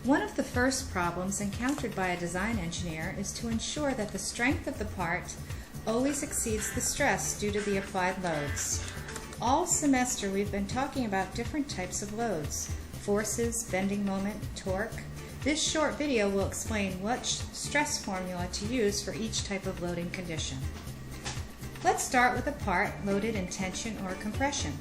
One of the first problems encountered by a design engineer is to ensure that the strength of the part always exceeds the stress due to the applied loads. All semester we've been talking about different types of loads: forces, bending moment, torque. This short video will explain what stress formula to use for each type of loading condition. Let's start with a part loaded in tension or compression.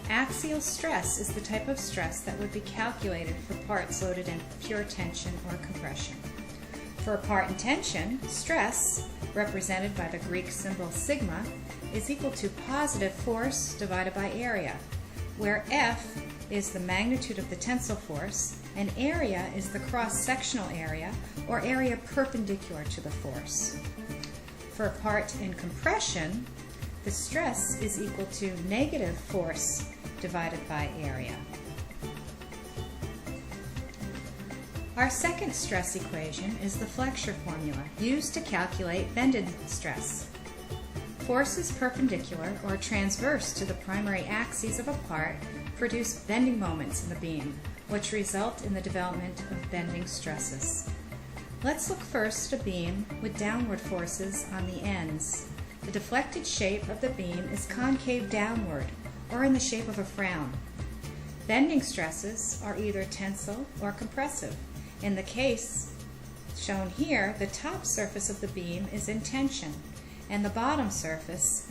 Axial stress is the type of stress that would be calculated for parts loaded in pure tension or compression. For a part in tension, stress, represented by the Greek symbol sigma, is equal to positive force divided by area, where F is the magnitude of the tensile force and area is the cross-sectional area or area perpendicular to the force. For a part in compression, the stress is equal to negative force divided by area. Our second stress equation is the flexure formula used to calculate bending stress. Forces perpendicular or transverse to the primary axes of a part produce bending moments in the beam, which result in the development of bending stresses. Let's look first at a beam with downward forces on the ends. The deflected shape of the beam is concave downward, or in the shape of a frown. Bending stresses are either tensile or compressive. In the case shown here, the top surface of the beam is in tension and the bottom surface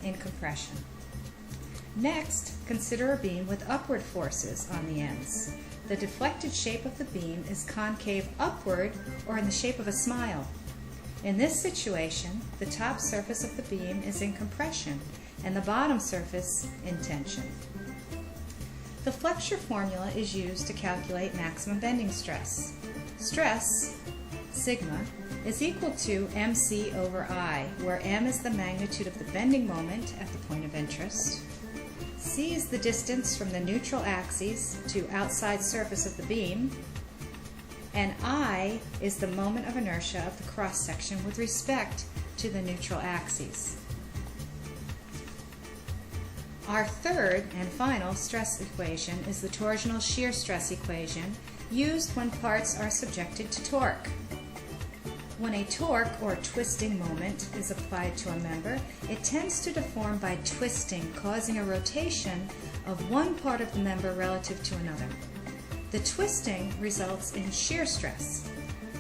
in compression. Next, consider a beam with upward forces on the ends. The deflected shape of the beam is concave upward or in the shape of a smile. In this situation, the top surface of the beam is in compression and the bottom surface in tension. The flexure formula is used to calculate maximum bending stress. Stress, sigma, is equal to mc over I, where m is the magnitude of the bending moment at the point of interest, c is the distance from the neutral axes to outside surface of the beam, and I is the moment of inertia of the cross-section with respect to the neutral axes. Our third and final stress equation is the torsional shear stress equation used when parts are subjected to torque. When a torque or twisting moment is applied to a member, it tends to deform by twisting, causing a rotation of one part of the member relative to another. The twisting results in shear stress,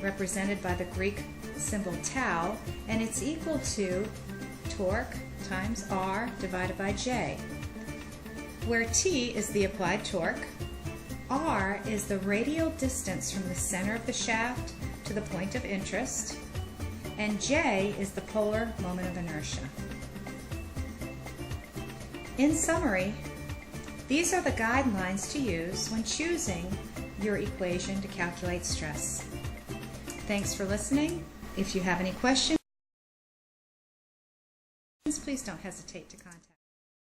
represented by the Greek symbol tau, and it's equal to torque times R divided by J, where T is the applied torque, R is the radial distance from the center of the shaft to the point of interest, and J is the polar moment of inertia. In summary, these are the guidelines to use when choosing your equation to calculate stress. Thanks for listening. If you have any questions, please don't hesitate to contact me.